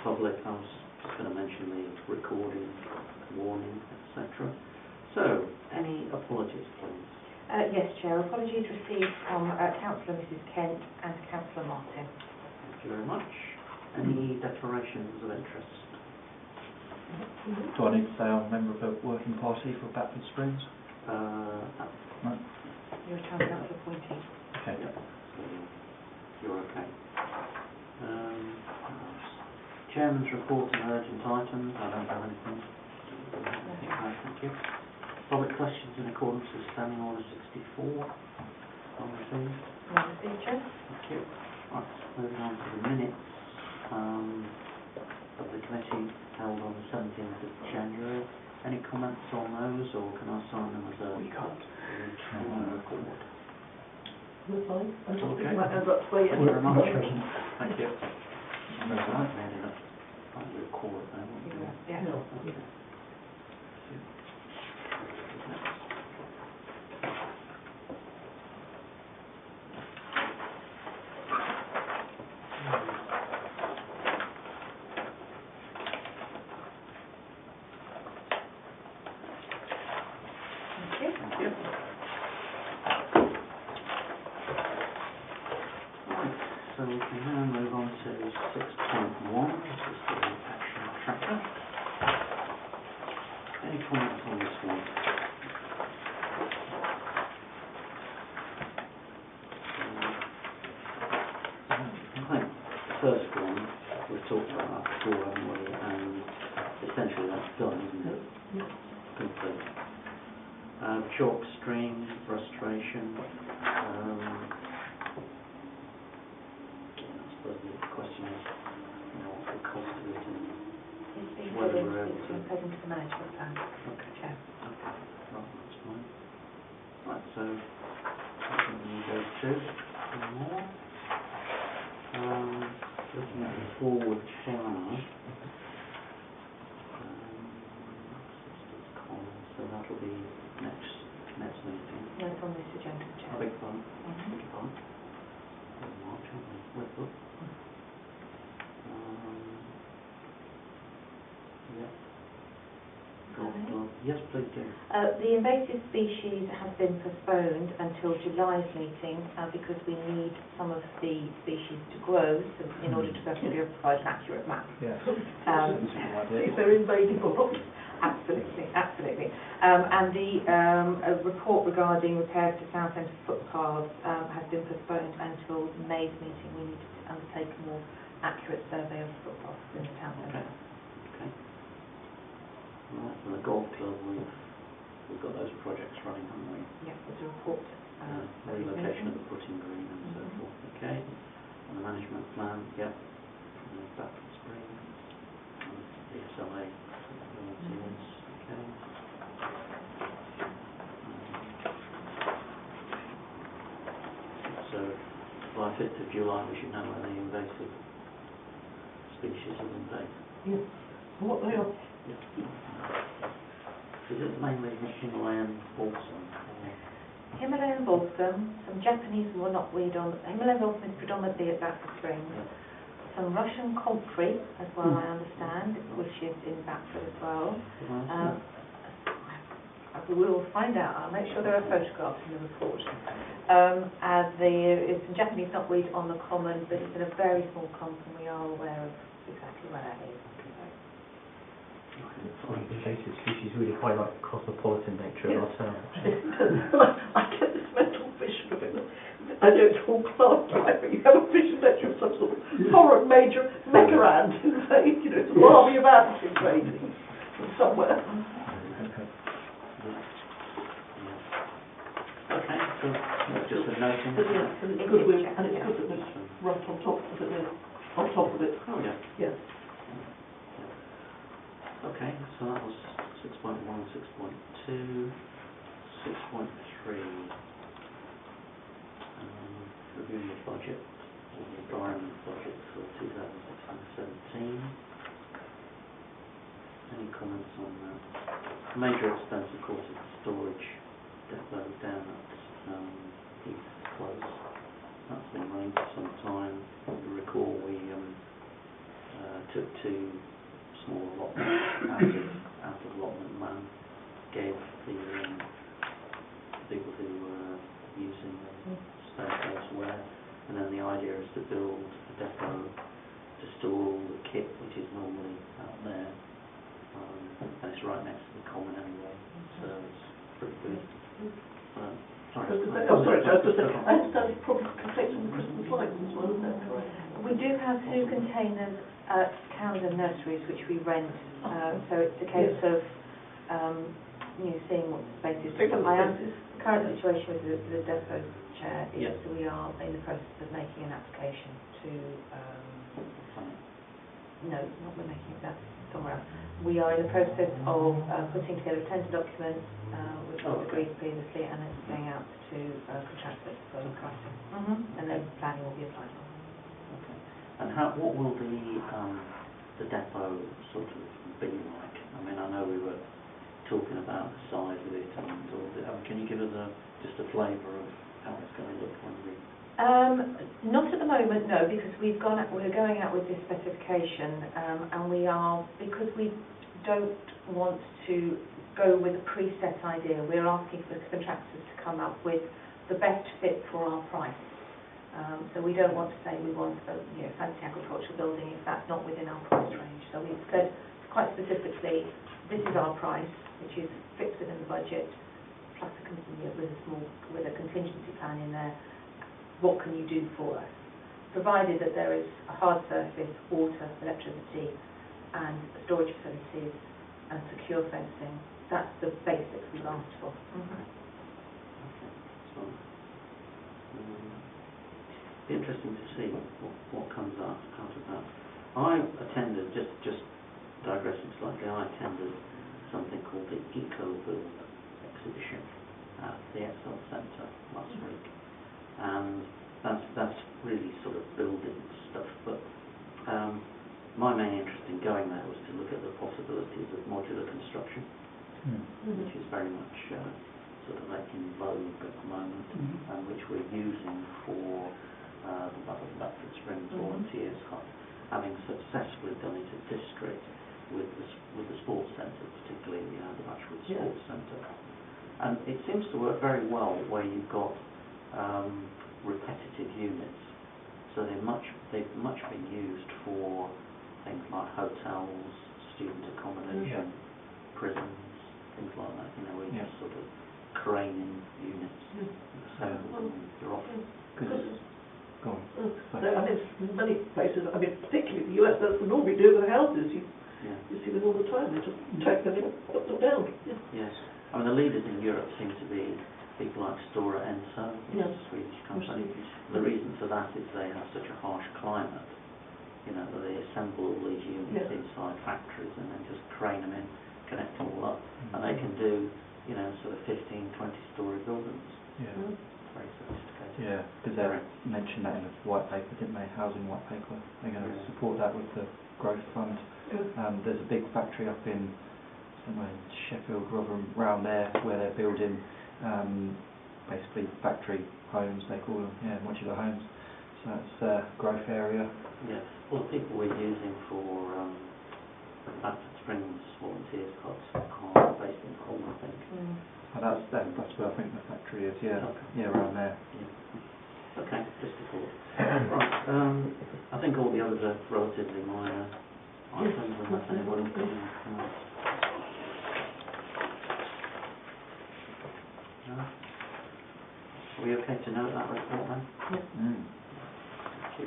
public, I was just going to mention the recording, warning, etc. So, any apologies, please? Yes, Chair. Apologies received from Councillor Mrs Kent and Councillor Martin. Thank you very much. Any declarations of interest? Do I need to say I'm a member of the working party for Batford Springs? No. You're a town council appointee. Okay. Yep. So you're okay. Chairman's report on urgent items. I don't have anything. No, thank you. Public questions in accordance with Standing Order 64. On received. No received, Chair. Thank you. Right, moving on to the minutes of the committee held on the 17th of January. Any comments on those, or can I sign them as a report? We're fine. I'm just Okay. putting my hands up to you. Thank you very much. Thank you. I'm very glad we ended up trying to record it there, wouldn't we? Yeah. No. Okay. Thank you. Right, so we can now move on to 6.1, which is the action tracker. Any comments on this one? I think the first one we've talked about before, haven't we? And essentially that's done, isn't it? Yeah. Complete. Chalk stream restoration. I suppose the question is, what's the cost of it and It's been whether put we're able into to. the management plan. Okay. Chair. Okay. Right, that's fine. Right, so I think we go to one more. Looking at the forward plan. So that'll be next meeting. No, it's on this agenda, Chair. I beg your pardon. Beg your pardon. March, aren't we? Flip up. Yeah. Yes, please do. The invasive species has been postponed until July's meeting because we need some of the species to grow in order to be able to provide an accurate map. Yeah. See if they're invading or not. Absolutely, absolutely. And the report regarding repairs to Southend footpaths has been postponed until May's meeting. We need to undertake a more accurate survey of footpaths in the town centre. Okay. Right, and the golf club, we've got those projects running, haven't we? Yeah, there's a report. Relocation of the putting green and so forth. Okay. And the management plan, yep. Batford Springs. The SLA. Okay. So by 5th of July we should know where the invasive species have been based. Yeah. What they are. Yeah. Is it mainly Himalayan balsam? Himalayan balsam, some Japanese knotweed on. Himalayan balsam is predominantly at Batford Springs. Yeah. Some Russian concrete as well, I understand, which is in Batford as well. We will find out. I'll make sure there are photographs in the report. There's some Japanese knotweed on the common, but it's in a very small clump, and we are aware of exactly where that is. Invasive species really highlight the cosmopolitan nature of our town. I get this mental vision of it. I know it's all class right, but you have a vision that you're some sort of foreign major mega ant invade, it's an army of ants invading from somewhere. Okay, so that's just a noting. And it's good that it's right on top of it. On top of it. Oh yeah. Yeah. Okay, so that was 6.1, 6.2, 6.3. Reviewing the budget, or the environment budget for 2016-17. Any comments on that? Major expense, of course, is the storage depot down at Heath Close. That's been running for some time. You recall we took two small allotments out of allotment man, gave the people who were using the space elsewhere, and then the idea is to build a depot to store all the kit which is normally out there, and it's right next to the common anyway, so it's pretty good. Sorry. I understand it probably contains some Christmas lights as well, is that correct? We do have 2 containers at Calendar Nurseries which we rent, so it's a case of seeing what the space is. The current situation with the depot chair is that we are in the process of making an application to no, not we're making it, that's somewhere else. We are in the process of putting together a tender document which was agreed previously, and it's going out to contractors for pricing. And then planning will be applied on. Okay. And what will the depot sort of be like? I mean, I know we were talking about the size of it and all of it. Can you give us just a flavour of how it's going to look when we... Not at the moment, no, because we're going out with this specification, and because we don't want to go with a preset idea, we're asking for the contractors to come up with the best fit for our price. So we don't want to say we want a fancy agricultural building if that's not within our price range. So we've said quite specifically, this is our price, which is fixed within the budget, plus with a contingency plan in there. What can you do for us? Provided that there is a hard surface, water, electricity, and storage facilities, and secure fencing. That's the basics we've asked for. Okay. So, it'd be interesting to see what comes out of that. I attended, just digressing slightly, I attended something called the Eco-Build exhibition at the Excel Centre last week. And that's really sort of building stuff, but my main interest in going there was to look at the possibilities of modular construction, which is very much sort of like in vogue at the moment, and which we're using for the Batford Springs Volunteers Hub, having successfully done it at District with the sports centre, particularly the Batchwood Sports Centre. And it seems to work very well where you've got repetitive units, so they've much been used for things like hotels, student accommodation, prisons, things like that. Where you just sort of craning units, assemble them, they're off. Go on. I mean, many places, I mean, particularly the US, that's what normally do with houses. You see them all the time. They just take them in, put them down. Yes. I mean, the leaders in Europe seem to be people like Stora Enso, which is a Swedish company. The reason for that is they have such a harsh climate, that they assemble all these units inside factories and then just crane them in, connect them all up, and they can do, sort of 15, 20-story buildings. Yeah. Very sophisticated. Yeah, because they mentioned that in the white paper, didn't they? Housing white paper. They're going to support that with the growth fund. There's a big factory up in somewhere in Sheffield, Rotherham, around there, where they're building basically factory homes, they call them, modular homes. So it's a growth area. Yeah, well, the people we're using for Batford Springs Volunteers Clubs are based in Hull, I think. Oh, that's where I think the factory is, around there. Yeah. Okay, just a thought. Right, I think all the others are relatively minor items, unless anybody can. No? Are we okay to note that report then? Yes. Thank you.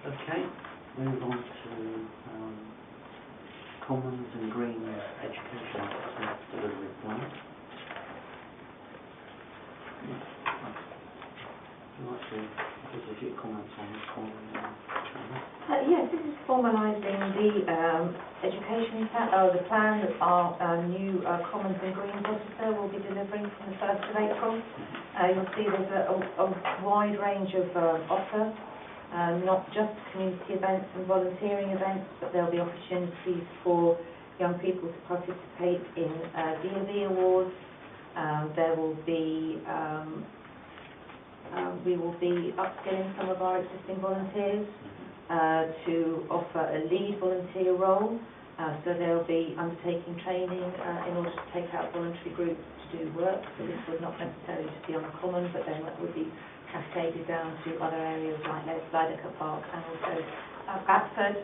Okay, move on to Commons and Green Education Officer Delivery Plan. Would you like to give us a few comments on this one? Yes, this is formalising the education the plan that our new Commons and Greens officer will be delivering from the 1st of April. You'll see there's a wide range of offer, not just community events and volunteering events, but there'll be opportunities for young people to participate in D&V awards. There will be we will be upskilling some of our existing volunteers. to offer a lead volunteer role. So they'll be undertaking training in order to take out voluntary groups to do work. So this would not necessarily just be on the common, but then that would be cascaded down to other areas like Lydecker Park and also Batford.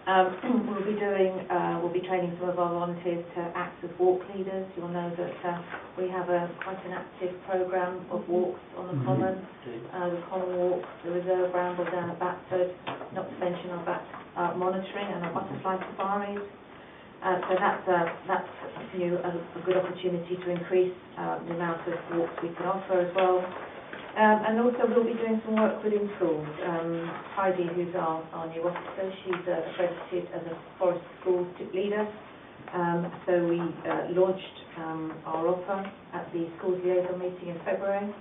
We'll be training some of our volunteers to act as walk leaders. You'll know that we have quite an active programme of walks on the common, the common walk, the reserve ramble down at Batford, not to mention our bat monitoring and our butterfly safaris. So that's a good opportunity to increase the amount of walks we can offer as well. And also we'll be doing some work within schools. Heidi, who's our new officer, she's accredited as a forest school leader. So we launched our offer at the schools liaison meeting in February,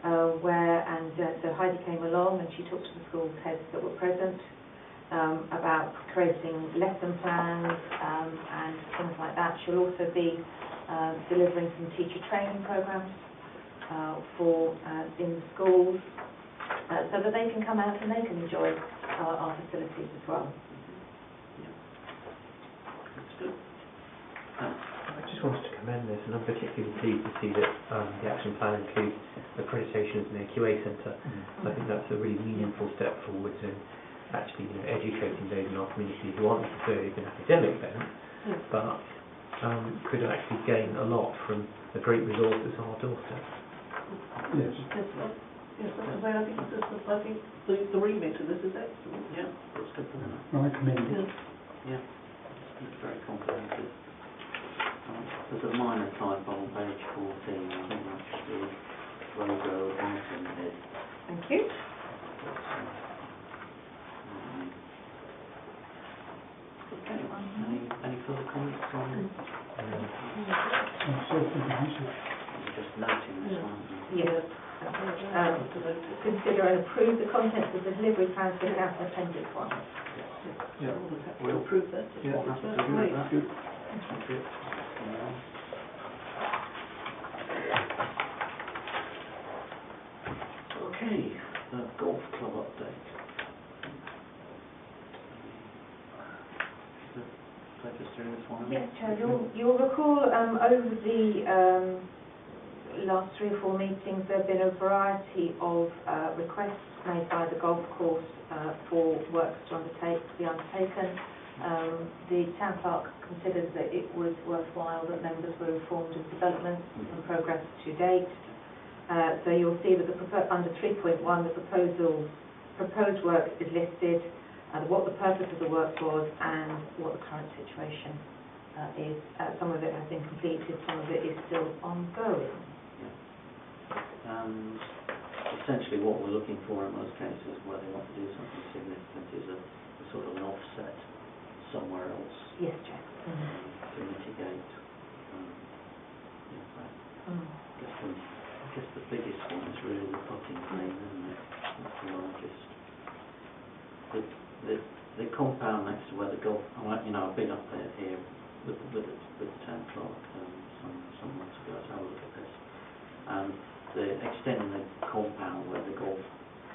so Heidi came along and she talked to the school heads that were present about creating lesson plans and things like that. She'll also be delivering some teacher training programs in the schools so that they can come out and they can enjoy our facilities as well. Yeah. That's good. I just wanted to commend this, and I'm particularly pleased to see that the action plan includes accreditations in the QA centre. I think that's a really meaningful step forward in actually educating those in our community who aren't necessarily an academic bent, but could actually gain a lot from a great resource that's on our doorstep. Yes, I think the remit of this is excellent. Yeah, that's good for them. I commend it. Yeah, it's very comprehensive. There's a minor typo on page 14, I think that's the logo of Martin Head. Thank you. Okay, any further comments on just noting this one? Yes. Consider and approve the contents of the delivery plans for the Council Appendix 1. Yeah. We'll approve that. Yeah, that's great. good. Thank you. Okay, the golf club update. Take us through this one. Yes, Chair. You'll recall over the last 3 or 4 meetings there have been a variety of requests made by the golf course for works to be undertaken. The town clerk considered that it was worthwhile that members were informed of developments and progress to date. So you'll see that under 3.1 the proposed work is listed, what the purpose of the work was and what the current situation is. Some of it has been completed, some of it is still ongoing. And essentially what we're looking for in most cases where they want to do something significant is a sort of an offset somewhere else. Yes, Chair. To mitigate I guess the biggest one is really the putting green, isn't it? That's the largest. The compound next to where the golf, I've been up there here with the town clerk some months ago to have a look at this. And extending the compound where the golf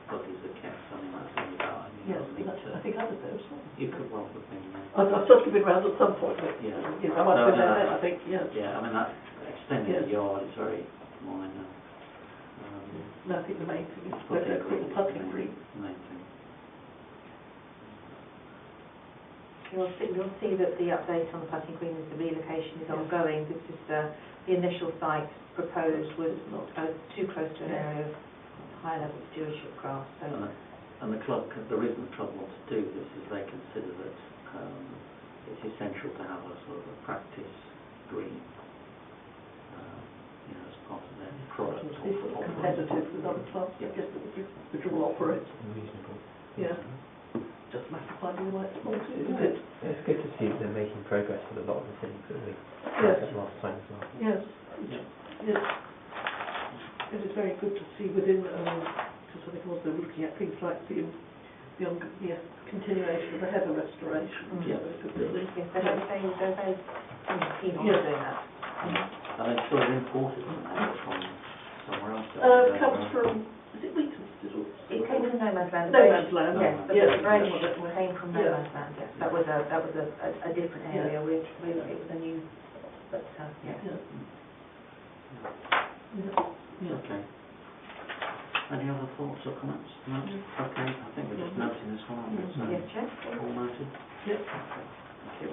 buggies are kept, that's only about a metre. I think I was there as well. You could well have been there. I've certainly been round at some point. Yeah. Yes, I might have been there then, I think, yes. Yeah, that extending the yard is very minor. No, I think the main thing is the putting green. Main thing. You'll see that the update on the putting green is the relocation is ongoing. This is the initial site proposed was not too close to an area of high level stewardship grass. So and the reason the club wants to do this is they consider that it's essential to have a sort of a practice green as part of their product. Competitive with other clubs, I guess, which will operate. Reasonable. Yeah. Just a matter of finding the right spot, isn't it? Yeah, it's good to see that they're making progress with a lot of the things that we discussed last time as well. Yes. Yes. It is very good to see within, because I think also we're looking at things like the continuation of the heather restoration. Yeah. yes, they're very keen on doing that. And it's sort of imported from somewhere else. Comes from, is it Wheaton? It came from no man's land. No man's land. Yes, the Yes. branch Yeah. came from no Yeah. man's land, yes. That was a different area, it was a new, but, yeah. Okay. Any other thoughts or comments? No? Okay, I think we're just noting this one, aren't we? So, Yes, Chair? all noted? Yep. Okay, thank you.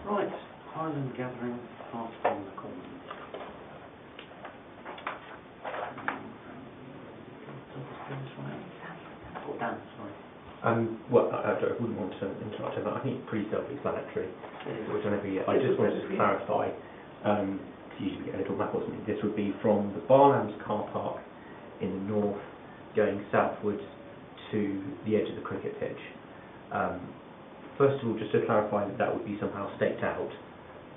Right, Highland Gathering, Harpenden Commons. Or Dan, sorry. Well, I wouldn't want to interrupt him, but I think it's pretty self-explanatory. Which I never yet. I just wanted to clarify, usually we get a little map or something, this would be from the Barlands car park in the north, going southwards to the edge of the cricket pitch. First of all, just to clarify that would be somehow staked out,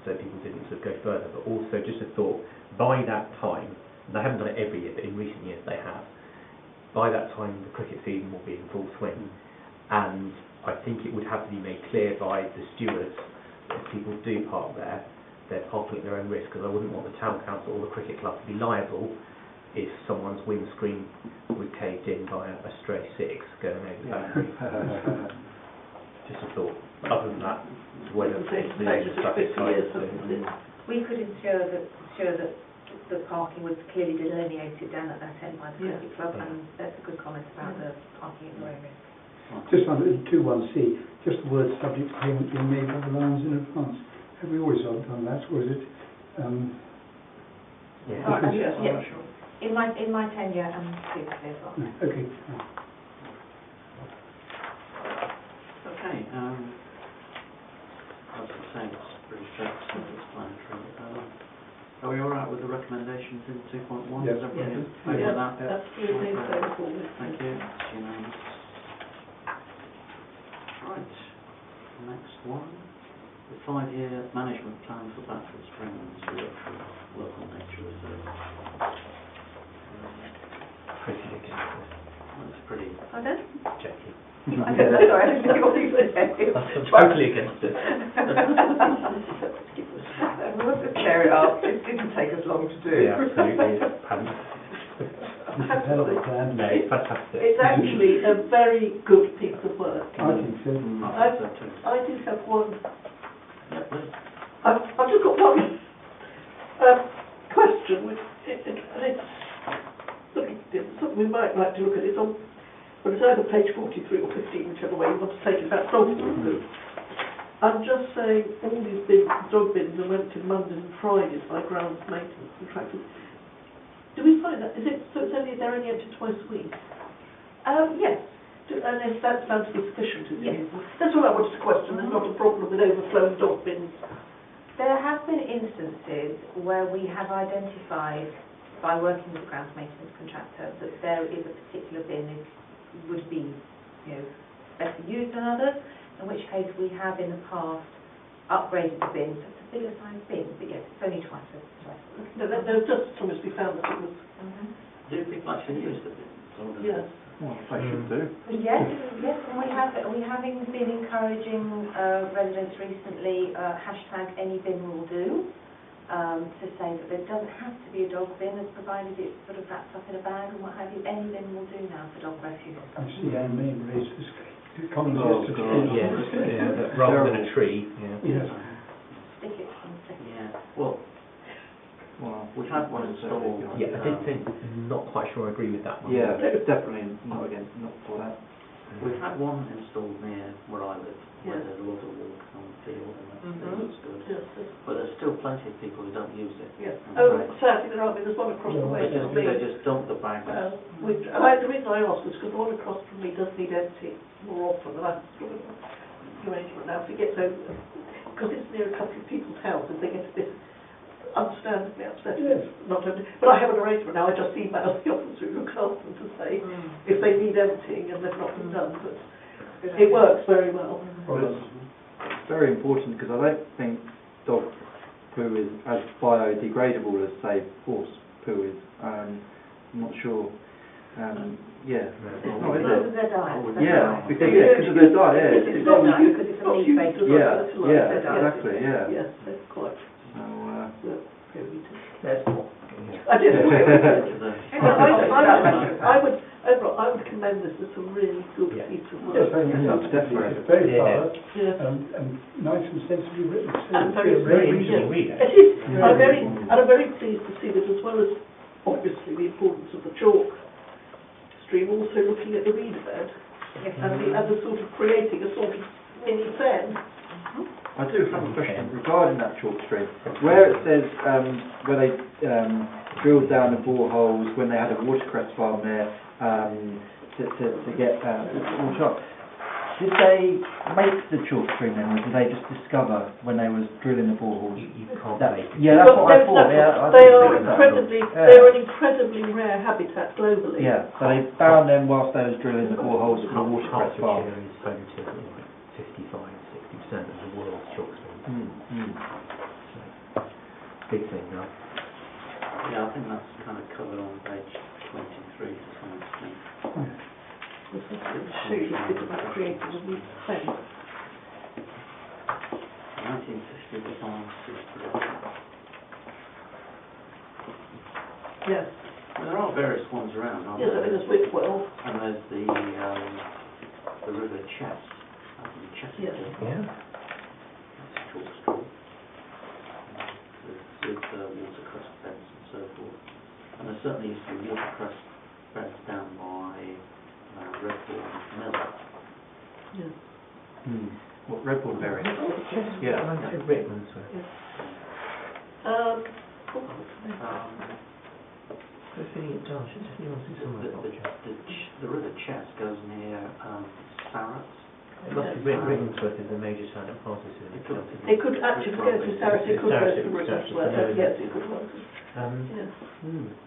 so people didn't sort of go further, but also just a thought, by that time, and they haven't done it every year, but in recent years they have, by that time the cricket season will be in full swing, and I think it would have to be made clear by the stewards that if people do park there, they're parking at their own risk, because I wouldn't want the town council or the cricket club to be liable if someone's windscreen was caved in by a stray six going over the boundary. Just a thought. Other than that, whether it's the age of traffic sites. We could ensure that the parking was clearly delineated down at that end by the cricket club, and that's a good comment about the parking at your own risk. Just under 21C, just the word subject to payment being made by the Lions in advance. Have we always done that, or is it? Yeah. Yes. In my tenure and previously as well. No, okay. Okay, as I say, it's pretty self-explanatory. Are we all right with the recommendations in 2.1? Yes. Is everybody in Yeah, favour of that? absolutely. Thank you. It's unanimous. Right, next one. The 5-year management plan for Batford Springs local nature reserve. Pretty against this. That's pretty Pardon? Jackie. I don't know, sorry, I didn't think what you said. I'm totally against it. We must have clear it up. It didn't take us long to do. Yeah, absolutely. Pants. It's a hell of a plan. No, it's fantastic. It's actually a very good piece of work. I think so. I think so too. I did have one. Yeah, please. I've just got one question, which and it's something we might like to look at. It's on, well, it's either page 43 or 15, whichever way you want to take it, about dog food. I'm just saying all these bins, dog bins are rented Mondays and Fridays by grounds maintenance contractors. Do we find that? Is it, so it's only, they're only empty twice a week? Yes. And if that sounds to be sufficient, is Yes. it? That's all I wanted to question. There's not a problem with overflowing dog bins. There have been instances where we have identified, by working with the grounds maintenance contractor, that there is a particular bin that would be, better used than others, in which case we have in the past upgraded the bin to a bigger size bin, but yes, it's only twice a week. No, there's just sometimes we found that it was, Do people actually use the bins? Or does yes. Well, they should do. Yes, and we have been encouraging residents recently, hashtag any bin will do, to say that there doesn't have to be a dog bin, as provided it's sort of wrapped up in a bag and what have you. Any bin will do now for dog refuse. I see Anne May raised this comment Oh, yesterday. Yeah, rather than a tree. Yeah. Yes. Stick it on the stick. Yeah, well, we've had one installed. Yeah, I did think, not quite sure I agree with that one. Yeah, definitely not for that. We've had one installed near where I live, where Yes. there's a lot of walk on the field, and that looks good. Yes. But there's still plenty of people who don't use it. Yes. I'm Oh, afraid. sadly there are. There's one across the way from me. They just dump the bags. The reason I asked was because the one across from me does need emptying more often, and I'm sort of arrangement now if it gets over, because it's near a couple of people's houses, they get a bit understandably upset if it's not empty. But I have an arrangement now. I just email the officer who looks after them to say if they need emptying and they've not been done. But it works very well. Well, it's very important because I don't think dog poo is as biodegradable as, say, horse poo is. I'm not sure. Yeah. Because Oh, is of it? their diet. Yeah, because of their diet. It's not nice because it's a meat-based Yeah, diet. yeah, exactly, yeah. Yes, that's quite. So, There's more. I did. To the- I would commend commend this. It's a really good Yeah. piece of Yes, work. I mean, Yeah, definitely. it's very Yeah. thorough Yeah. and nice and sensibly written. So And it's very, a Very read. interesting read, It actually. is. Yeah. I'm very pleased to see that, as well as obviously the importance of the chalk stream, also looking at the reed bed and the sort of creating a sort of mini fen. I do have a question regarding that chalk stream. Where it says where they drilled down the boreholes when they had a watercress farm there to get water. Did they make the chalk stream then, or did they just discover when they was drilling the boreholes? You can't That, make it. yeah, that's what I thought. Yeah, I They didn't are think that. incredibly, Yeah. they're an incredibly rare habitat globally. Yeah, so they found them whilst they was drilling the boreholes for the watercress farm. Hertfordshire is home to like 55-60% of the world's chalk stream. So, big thing now. Yeah, I think that's kind of covered on page 23 to some extent. It shows you a bit about creating a reed fen. 1950 design to production. Yes. And there are various ones around, aren't Yes, I there? think it's Whitwell. And there's the River Chess, up in Chesterfield. Yeah. That's chalk stream. With watercress beds and so forth. And there certainly used to be watercress beds down by Redbourne Mill. Yeah. What, Redbourne berries? Yeah. I'm to Rickman's way. I was feeling it down. Should just nuance it somewhere. The River Chess goes near Sarrett. Rickmansworth is a major town that passes through it. It could actually go to Sarah, it could go to Rickmansworth, yes, it could work. Yes.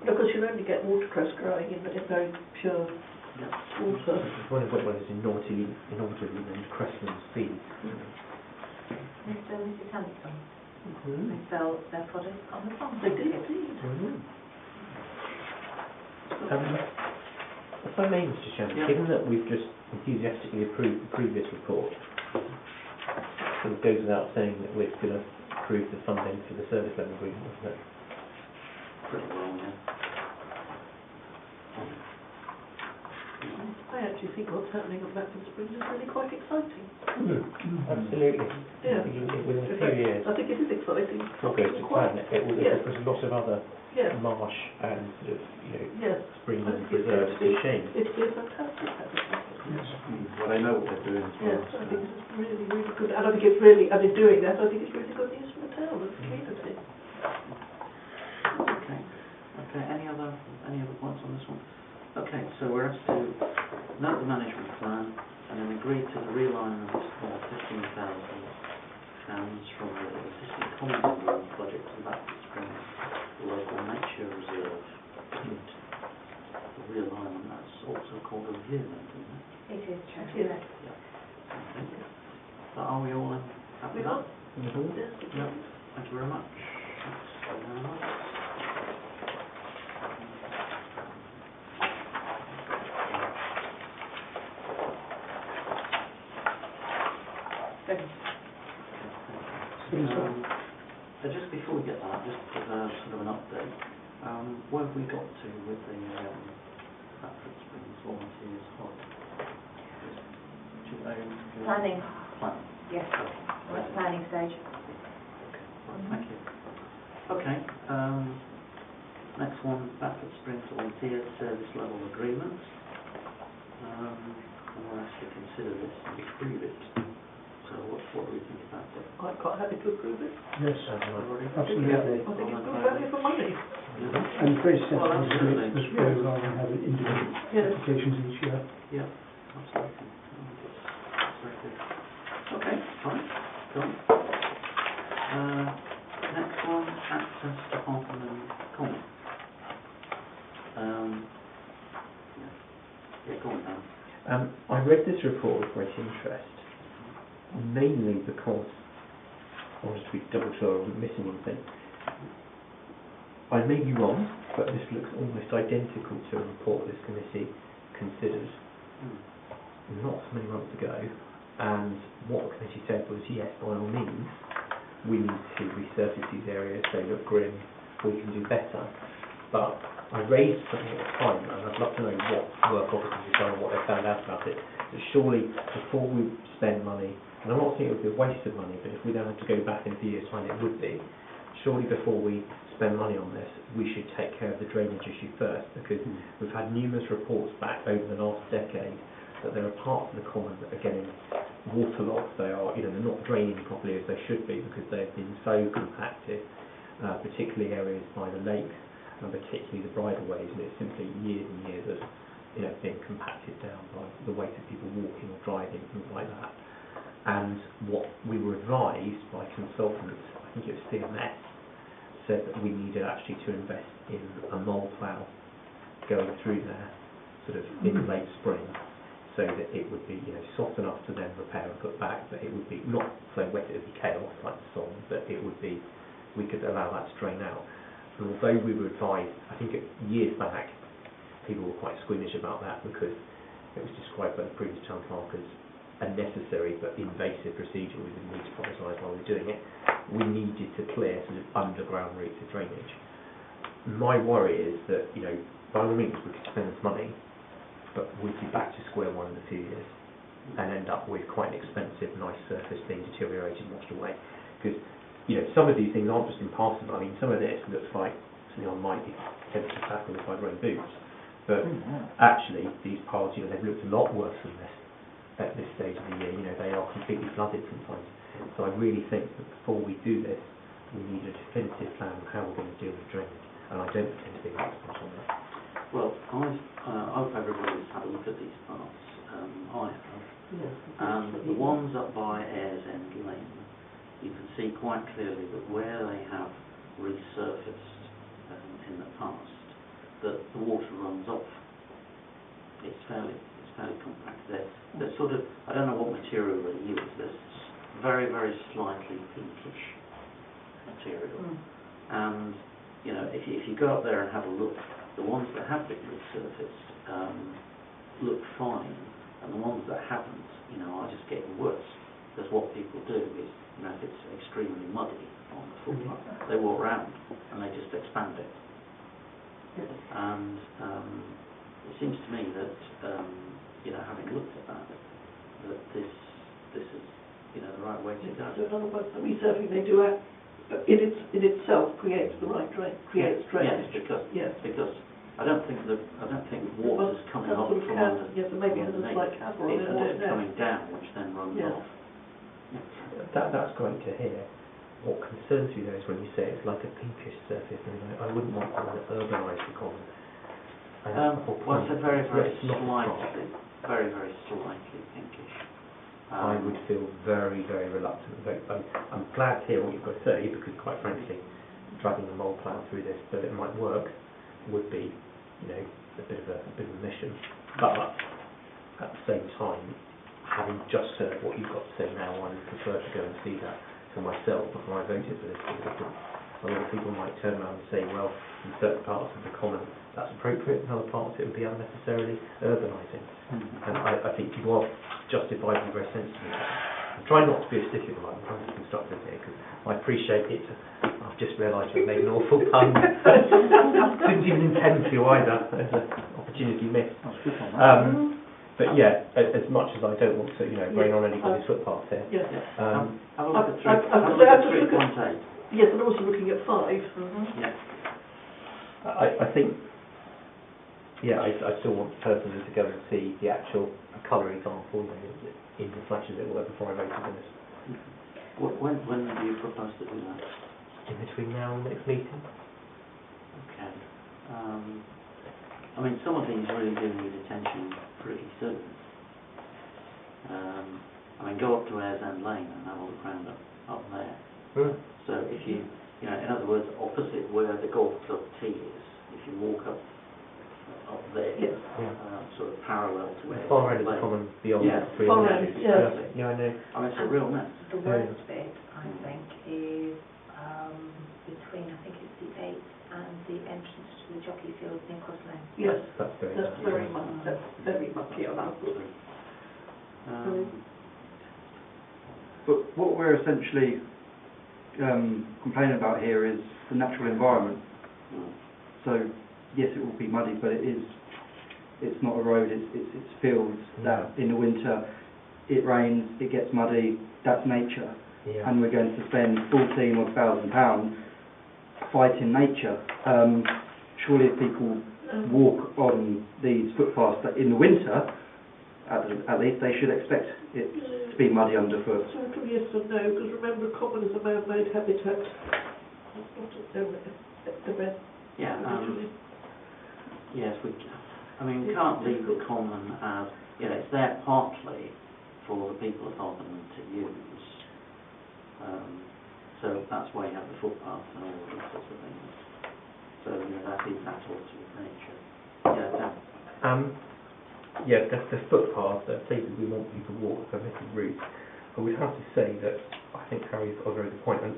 Because you only get watercress growing in very pure water. One of Whitwell is innovatively named Crestman's Feed. Mr. and Mrs. Hamilton, they sell their products on the farm. They did indeed. If I may, Mr. Chairman, given that we've just enthusiastically approved the previous report, sort of goes without saying that we're going to approve the funding for the service level agreement, isn't it? Pretty well, yeah. I actually think what's happening at Blackburn Springs is really quite exciting. Absolutely. Yeah. Within a few years, I think it is exciting. what goes to plan, it will Yes. there's a lot of other Yes, marsh and sort of, yes. springs I and think it's preserves going to shame. It'll be a fantastic habitat. Well, they know what they're doing as well. Yes, I think it's really, really good. And I think it's really, and in doing that, I think it's really good news for the town and the community. Okay. Okay, any other points on this one? Okay, so we're asked to note the management plan and then agree to the realignment of £15,000 from the existing common road project to the Blackburn Springs local nature reserve. The realignment, that's also called a review then, isn't it? It is, Chair. Yes. Okay. So are we all happy with that? Yes. Yep. Thank you very much. That's unanimous. Just before we get that, just sort of an update. Where have we got to with the Blackburn Springs volunteers hub? Planning, Planning. yes, we're at the planning stage. Right, thank you. Okay, next one, Blackburn Springs volunteer service level agreement. And we're asked to consider this and approve it. So what do we think about it? I'm quite happy to approve it. Yes, Everybody? absolutely. I think it's good value for money. And very sensible to do it this way rather than having individual Yes. applications each year. Yeah, absolutely. That's very good. Okay, fine, cool. Next one, access to Harpenden Common. Yeah, go on now. I read this report with great interest, mainly because I wanted to be double sure I wasn't missing anything. I may be wrong, but this looks almost identical to a report this committee considered not so many months ago, and what the committee said was, yes, by all means, we need to resurface these areas, they look grim, we can do better, but I raised something at the time, and I'd love to know what work officers have done and what they found out about it. But surely, before we spend money, and I'm not saying it would be a waste of money, but if we don't have to go back in a few years' time, it would be. Surely, before we spend money on this, we should take care of the drainage issue first, because we've had numerous reports back over the last decade that there are parts of the common that are getting waterlogged. They are, they're not draining properly as they should be because they've been so compacted, particularly areas by the lakes and particularly the bridleways, and it's simply years and years of, being compacted down by the weight of people walking or driving, things like that. And what we were advised by consultants, I think it was CMS, said that we needed actually to invest in a mole plough going through there, sort of in late spring, so that it would be soft enough to then repair and put back, but it would be not so wet it would be chaos like the song, but it would be, we could allow that to drain out. And although we were advised, I think years back, people were quite squeamish about that because it was described by the previous town clerk as a necessary but invasive procedure. We didn't need to publicise while we were doing it. We needed to clear sort of underground routes of drainage. My worry is that, by all means we could spend this money, but we'd be back to square one in a few years and end up with quite an expensive, nice surface being deteriorated and washed away. Because, some of these things aren't just impassable. I mean, some of this looks like something I might be tempted to tackle if I wearing boots. But actually, these paths, they've looked a lot worse than this at this stage of the year. They are completely flooded sometimes. So I really think that before we do this, we need a definitive plan of how we're going to deal with drainage. And I don't pretend to be an expert on that. Well, I hope everybody's had a look at these parts. I have. Yes. And the ones up by Ayers End Lane, you can see quite clearly that where they have resurfaced in the past, that the water runs off. It's fairly compact. They're sort of, I don't know what material they use. There's very, very slightly pinkish material. And if you go up there and have a look, the ones that have been resurfaced look fine, and the ones that haven't, are just getting worse. Because what people do is, if it's extremely muddy on the footpath, they walk around and they just expand it. And it seems to me that, having looked at that this is, the right way to go. So in other words, the resurfacing they do in itself creates the right drainage. Yes, because I don't think water's coming off from under. Yes, so maybe there's a slight chasm. It's water coming down, which then runs off. That's great to hear. What concerns me though is when you say it's like a pinkish surface. I wouldn't want to urbanise the common. Well, it's a very, very slightly pinkish. I would feel very, very reluctant. I'm glad to hear what you've got to say because, quite frankly, dragging the mole plough through this so it might work would be, a bit of a mission. But at the same time, having just heard what you've got to say now, I would prefer to go and see that for myself before I voted for this. Because a lot of people might turn around and say, well, in certain parts of the common that's appropriate, in other parts it would be unnecessarily urbanising. And I think people are justified and very sensitive about that. I'm trying not to be a stickler, I'm trying to be constructive here because I appreciate it. I've just realised I've made an awful pun. Didn't even intend to either. There's an opportunity missed. But yeah, as much as I don't want to, rain on anybody's footpath here. Yes. Have a look at 3.8. Yes, and also looking at 5. Yeah. I think, I still want personally to go and see the actual colour example, in the flashes it will before I vote for this. When do you propose to do that? In between now and the next meeting. Okay. Some of these really do need attention pretty soon. Go up to Ayers End Lane and have a look round up there. So if you, in other words, opposite where the golf club tee is, if you walk up there, sort of parallel to where far end of the common beyond the three. Yeah, I know. It's a real mess. The worst bit, I think, is between, I think it's the 8th and the entrance to the jockey field near Cross Lane. Yes, that's very mucky on our foot. But what we're essentially complaining about here is the natural environment. So yes, it will be muddy, but it's not a road, it's fields that in the winter it rains, it gets muddy, that's nature. Yeah. And we're going to spend £14,000 fighting nature. Surely if people walk on these footpaths that in the winter, at least they should expect it to be muddy underfoot. Sort of yes and no, because remember, common is a man-made habitat. It's not the best. Yeah, yes, we can't leave the common as, it's there partly for the people of Harpenden to use. So that's why you have the footpaths and all these sorts of things. So, that's also with nature. Yeah, Dan. The footpaths, the places we want you to walk, permitted routes. I would have to say that I think Harry's got a very good point, and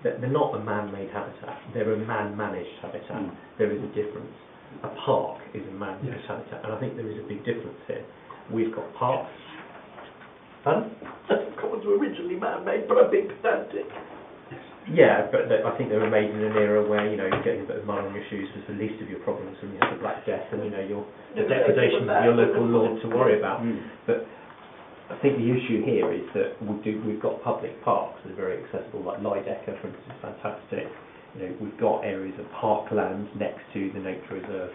that they're not a man-made habitat, they're a man-managed habitat. There is a difference. A park is a man-managed habitat, and I think there is a big difference here. We've got parks. Commons were originally man-made, but I'm being pedantic. Yeah, but I think they were made in an era where, you're getting a bit of mud on your shoes was the least of your problems, and you had the Black Death and, your depredations of your local lord to worry about. But I think the issue here is that we've got public parks that are very accessible, like Lydecker, for instance, is fantastic. We've got areas of parkland next to the nature reserve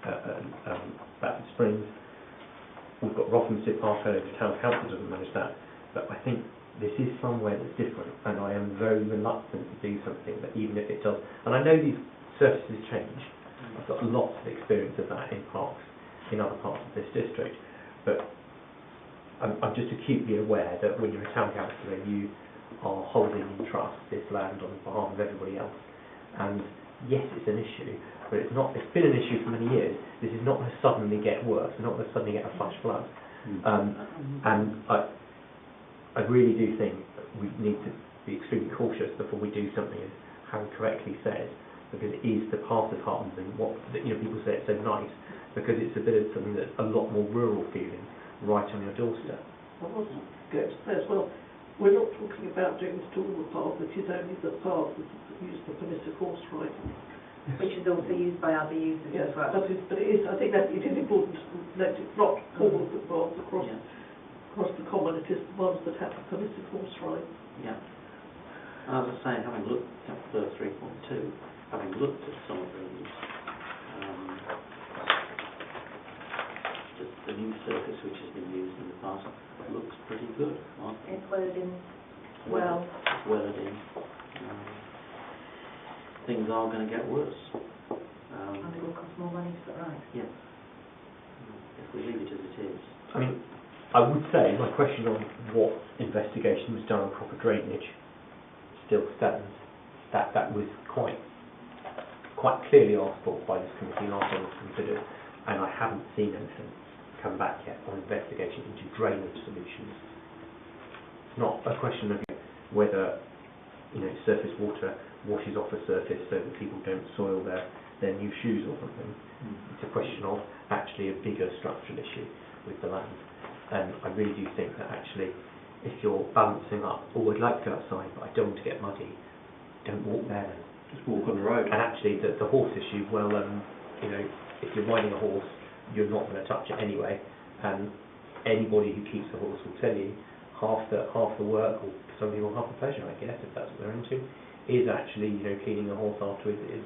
at Batford Springs. We've got Rothamsted Park, I know the town council doesn't manage that, but I think this is somewhere that's different, and I am very reluctant to do something that, even if it does, and I know these surfaces change, I've got lots of experience of that in parks, in other parts of this district, but I'm just acutely aware that when you're a town councillor, you are holding in trust this land on behalf of everybody else, and yes, it's an issue, but it's been an issue for many years. This is not going to suddenly get worse, we're not going to suddenly get a flash flood, and I really do think that we need to be extremely cautious before we do something, as Harry correctly said, because it is the part of Harpenden, people say it's so nice, because it's a bit of something that's a lot more rural feeling, right on your doorstep. I was going to say as well, we're not talking about doing this to all the path, which is only the path that's used for permissive horse riding. Which is also used by other users as well. But it is, I think that it is important to note it's not all the footpaths across the common, it is the ones that have permissive horse rides. Yeah. As I say, having looked at 3.2, having looked at some of these, the new surface which has been used in the past looks pretty good. It's welded in well. It's welded in. Things are going to get worse. And it will cost more money to put right. Yes. If we leave it as it is. I would say my question on what investigation was done on proper drainage still stands. That was quite clearly asked for by this committee last time it was considered, and I haven't seen anything come back yet on investigation into drainage solutions. It's not a question of whether surface water washes off a surface so that people don't soil their new shoes or something. It's a question of actually a bigger structural issue with the land. And I really do think that actually, if you're balancing up, I'd like to go outside, but I don't want to get muddy, don't walk there then. Just walk on the road. And actually, the horse issue, well, if you're riding a horse, you're not going to touch it anyway. And anybody who keeps a horse will tell you half the work, or for some people half the pleasure, I guess, if that's what they're into, is actually cleaning a horse afterwards. It is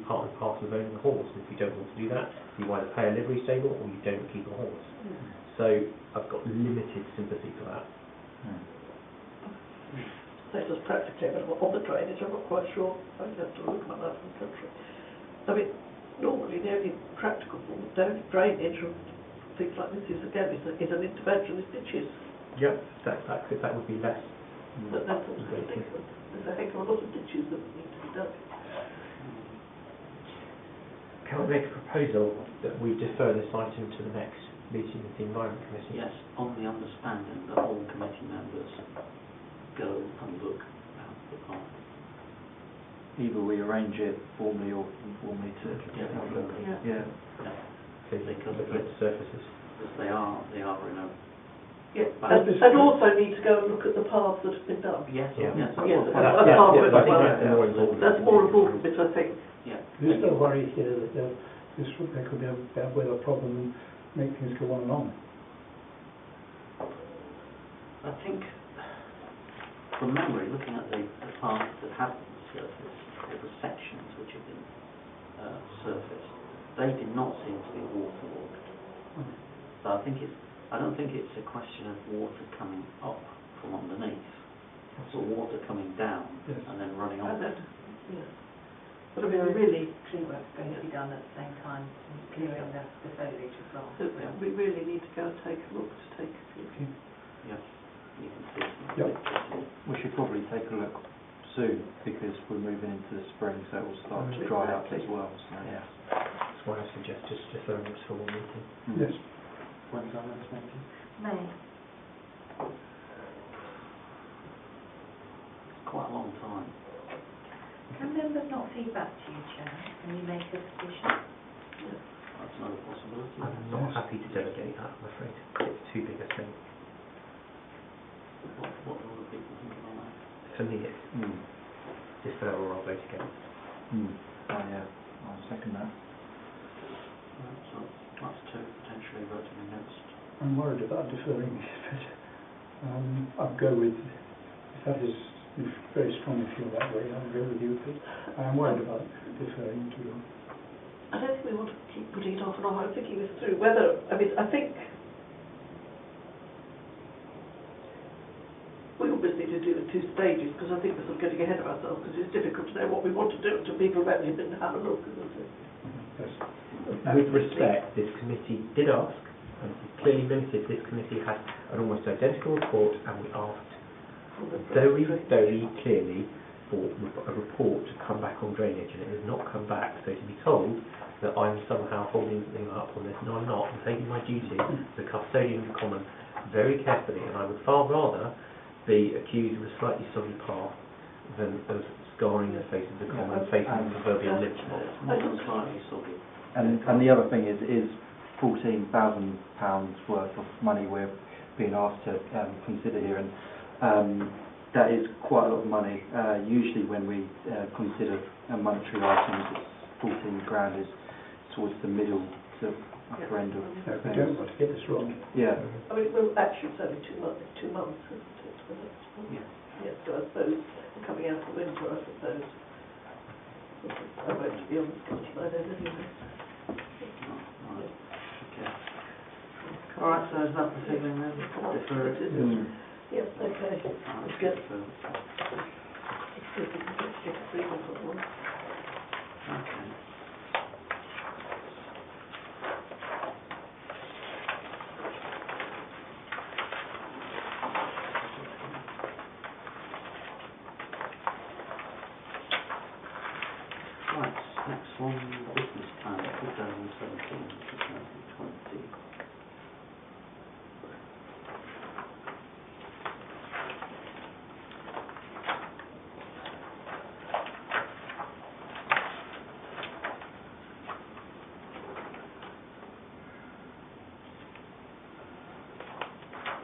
part and parcel of owning a horse. And if you don't want to do that, you either pay a livery stable or you don't keep a horse. So I've got limited sympathy for that. So just practically, but on the drainage, I'm not quite sure. I have to look at my life in the country. I mean, normally the only practical form of drainage of things like this is an intervention, is ditches. Yep, that would be less. But that's also ridiculous. There's a heck of a lot of ditches that need to be done. Can I make a proposal that we defer this item to the next meeting of the Environment Committee? Yes, on the understanding that all committee members go and look at the park. Either we arrange it formally or informally to have a look. Yeah. So they can look at the surfaces. Because they are in a... Yeah, and also need to go and look at the paths that have been done. Yes, Yeah. yes. Yes, I think that's the more important. That's more important bit, I think. Yeah. There's no worry here that there could be a bad weather problem and make things go on and on. I think, from memory, looking at the parts that have been surfaced, the sections which have been surfaced, they did not seem to be waterlogged. So I don't think it's a question of water coming up from underneath, or water coming down and then running off. But I mean, really, Tree work's going to be done at the same time, clearing the foliage as well. so we really need to go and take a look, take a few. Yeah, you can see some Yep. pictures here. We should probably take a look soon because we're moving into the spring, so it will start to dry up as well. So. Yeah. That's why I suggest just deferring it for one meeting. Yes. When's our next meeting? May. It's quite a long time. Can members not feed back to you, Chair, when you make a decision? That's another possibility. I'm not happy to delegate that, I'm afraid. It's too big a thing. What do other people think about that? For me, it's defer or I'll vote against. Oh yeah, I'll second that. Right, so that's two potentially voting against. I'm worried about deferring, but I'll go with, if that is, if you very strongly feel that way, I'll go with you, but I'm worried about deferring to you. I don't think we want to keep putting it off and off. I'm thinking this through. Whether, I mean, I think we almost need to do it in two stages, because I think we're sort of getting ahead of ourselves, because it's difficult to know what we want to do until people have actually been to have a look, isn't it? Yes. With respect, this committee did ask, and clearly limited, this committee had an almost identical report, and we asked very, very clearly for a report to come back on drainage, and it has not come back. So to be told that I'm somehow holding something up on this, no, I'm not. I'm taking my duty as a custodian of the common very carefully, and I would far rather be accused of a slightly soggy path than of scarring the face of the common, facing the proverbial lynch mob. It's not entirely soggy. And the other thing is £14,000 worth of money we're being asked to consider here, and that is quite a lot of money. Usually when we consider monetary items, it's 14 grand is towards the middle to upper end of No, we things. don't want to get this wrong. Yeah. I mean, well, actually, it's only 2 months, isn't it? Yeah. Yes, so I suppose, coming out of winter, I suppose. I won't be on the committee by then anyway. Right. Okay. All right, so is that the feeling then? Defer it? Yes, okay. Let's Good. defer. It's good, we can get agreement on one. Okay. Right, next one, business plan, 2017-2020.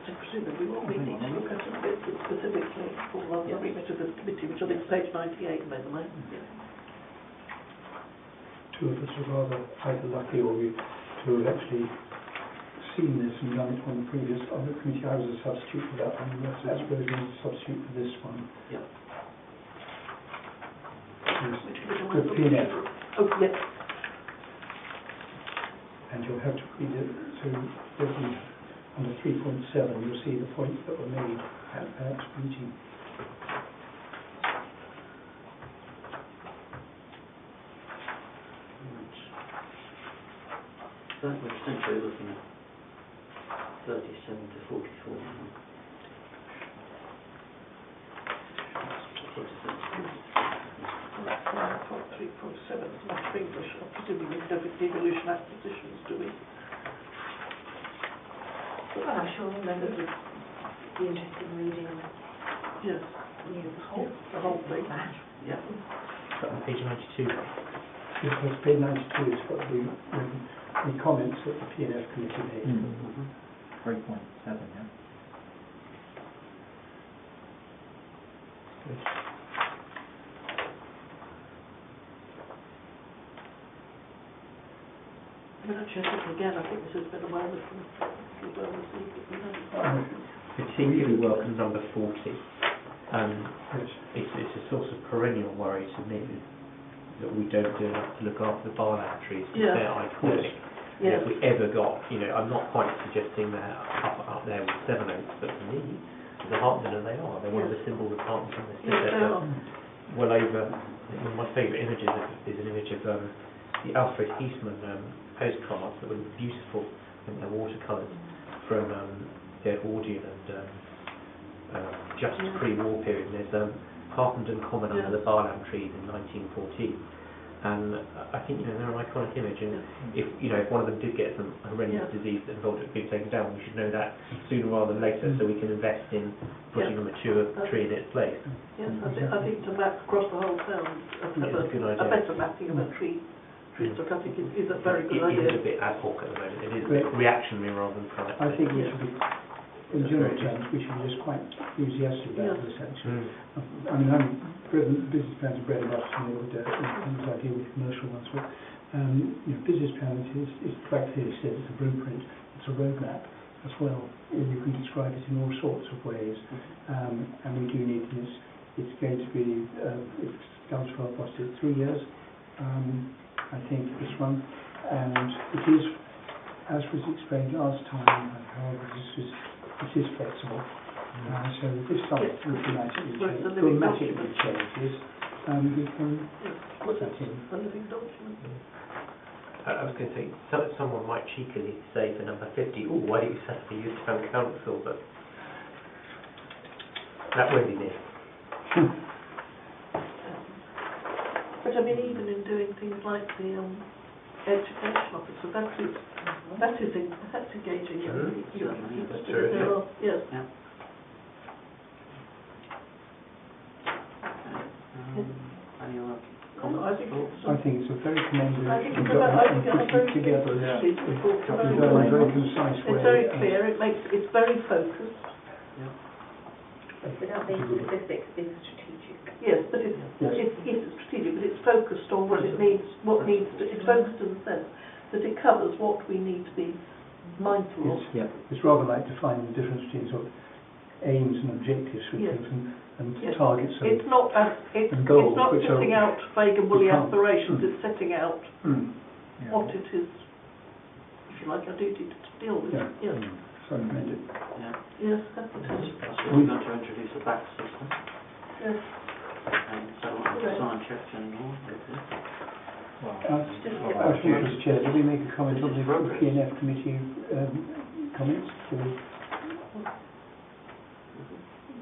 So presumably what we need to look at a bit specifically for the remit of this committee, which I think is page 98, by the way. Two of us are rather either lucky or we to have actually seen this and done it on the previous, on the committee. I was a substitute for that one, and I suppose we need a substitute for this one. Yeah. With PNF. Oh, yes. And you'll have to read it, so under 3.7 you'll see the points that were made at that meeting. So we're essentially looking at 37 to 44 now. 3.7 is much English. Presumably we don't have devolution acquisitions, do we? Well, I'm sure members would be interested in reading Yes. the whole thing. Yeah. Is that on page 92? Yes, that's page 92, it's got the comments that the PNF committee made. 3.7, yeah. Good. mean, actually, I think again, I think this has been a well received, Particularly welcome number 40. Yes. It's a source of perennial worry to me that we don't do enough to look after the barland trees because they're iconic. And if we ever got, I'm not quite suggesting they're up there with Seven Oaks, but for me, as a Harpenden, they are. They're one of the symbols of Harpenden. They sit there well over. One of my favourite images is an image of the Alfred Eastman postcards that were beautiful. I think they're watercolours from the Edwardian and just pre-war period. There's Harpenden Common under the barland trees in 1914. And I think they're an iconic image, and if one of them did get some horrendous disease that involved it being taken down, we should know that sooner rather than later, so we can invest in putting a mature tree in its place. Yes, I think to map across the whole town, a better mapping of a tree stock, I think is a very good idea. It is a bit ad hoc at the moment. It is a bit reactionary rather than proactive. I think we should be, in general terms, we should be just quite enthusiastic about this actually. I mean, business plans are bread and butter to me all day, and I deal with commercial ones, but business plans is quite clearly said it's a blueprint, it's a roadmap as well. You can describe it in all sorts of ways, and we do need this. It's going to be, it's going to last 3 years, I think, this one, and it is, as was explained last time, however, it is flexible. So if this site dramatically changes, we can put that in. A living document. I was going to say, someone might cheekily say for number 50, why don't you set up a youth town council, but that won't be me. But I mean, even in doing things like the education officer, that's engaging young people. That's true. Yes. Any other comments? I think it's a very commendable. I think it's very together. It's very concise way. It's very clear. It's very focused. Without being specific, being strategic. Yes, but it's strategic, but it's focused on what it needs. It's focused in the sense that it covers what we need to be mindful of. It's rather like defining the difference between sort of aims and objectives for things and targets and goals. It's not setting out vague and woolly aspirations. It's setting out what it is, if you like, our duty to deal with. So amend it. Yes, that's what it is. We're going to introduce a back system. Yes. And so I don't have to sign checks anymore. Mr. Chair, did we make a comment on the P&F committee comments?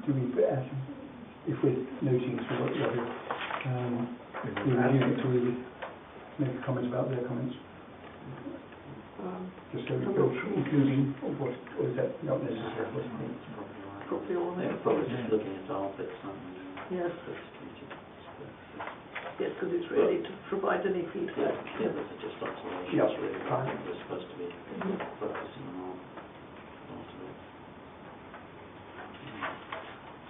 Do we, if we're noting what we review it, do we make a comment about their comments? Just so we go through, including what, or is that not necessary? Probably all Yeah, probably just looking at our bits and yes, because it's really to provide any feedback. Yeah, those are just observations really. I think we're supposed to be focusing on part of it.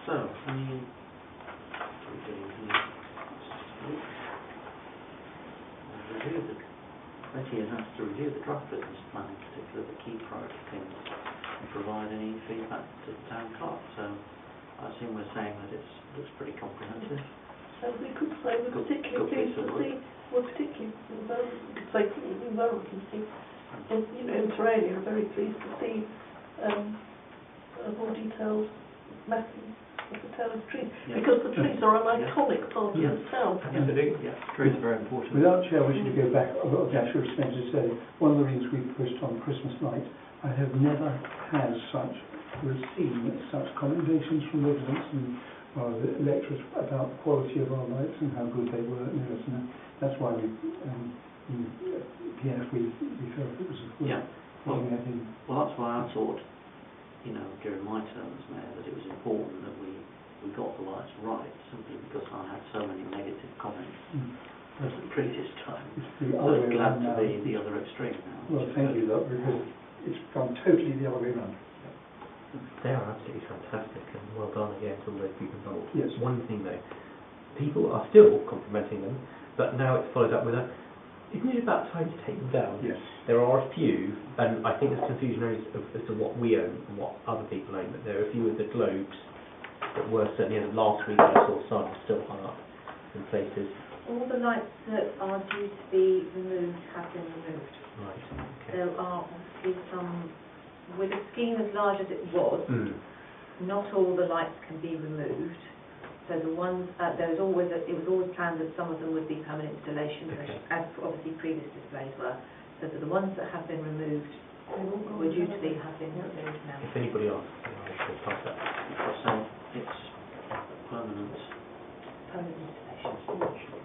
So, what are we doing here? Betty has asked to review the draft business plan, in particular the key priority things, and provide any feedback to the town clerk. So I assume we're saying that it looks pretty comprehensive. So we could say we're particularly pleased to see, in Terralia are very pleased to see a more detailed mapping of the town's trees, because the trees are an iconic part of the town. Trees are very important. Without chair wishing to go back, I should have to say, one of the reasons we pushed on Christmas night, I have never had seen such commendations from residents and lecturers about the quality of our lights and how good they were. And that's why we, PF, we felt it was worth that in. Well, that's why I thought, during my term as mayor, that it was important that we got the lights right, simply because I had so many negative comments as the previous time. So I'm glad to be the other extreme now. Well, thank you, because it's gone totally the other way around. They are absolutely fantastic, and well done again to all those people involved. Yes. One thing though, people are still complimenting them, but now it's followed up with Isn't it about time to take them down? Yes. There are a few, and I think there's confusion as to what we own and what other people own, but there are a few of the globes that were certainly as of last week I saw some still hung up in places. All the lights that are due to be removed have been removed. Right, okay. There are obviously some, with a scheme as large as it was, not all the lights can be removed. So the ones, it was always planned that some of them would be permanent installations, Okay. as obviously previous displays were. So for the ones that have been removed, were due to be, have been removed now. If anybody asks, I shall pass that. So it's permanent. Permanent installations.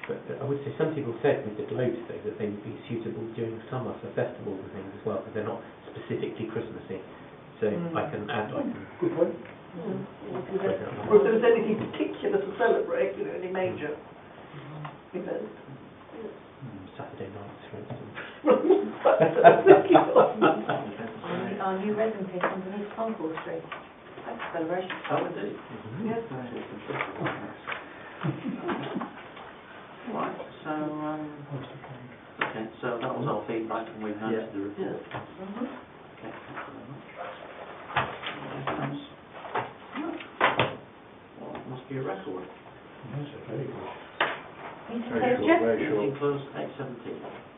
But I would say some people said with the globes though that they would be suitable during summer for festivals and things as well, because they're not specifically Christmassy. So I can add, Good point. Or if there was anything particular to celebrate, you know, any major event. Saturday nights, for instance. Our new resin pit underneath Concord Street. That's a celebration. Oh, indeed. Yes. Right, so, okay, so that was our feedback and we've noted the report. Okay, thank you very much. Anything else? Well, it must be a record. Yes, very good. Meeting closed, Jeff? Meeting closed 8:17.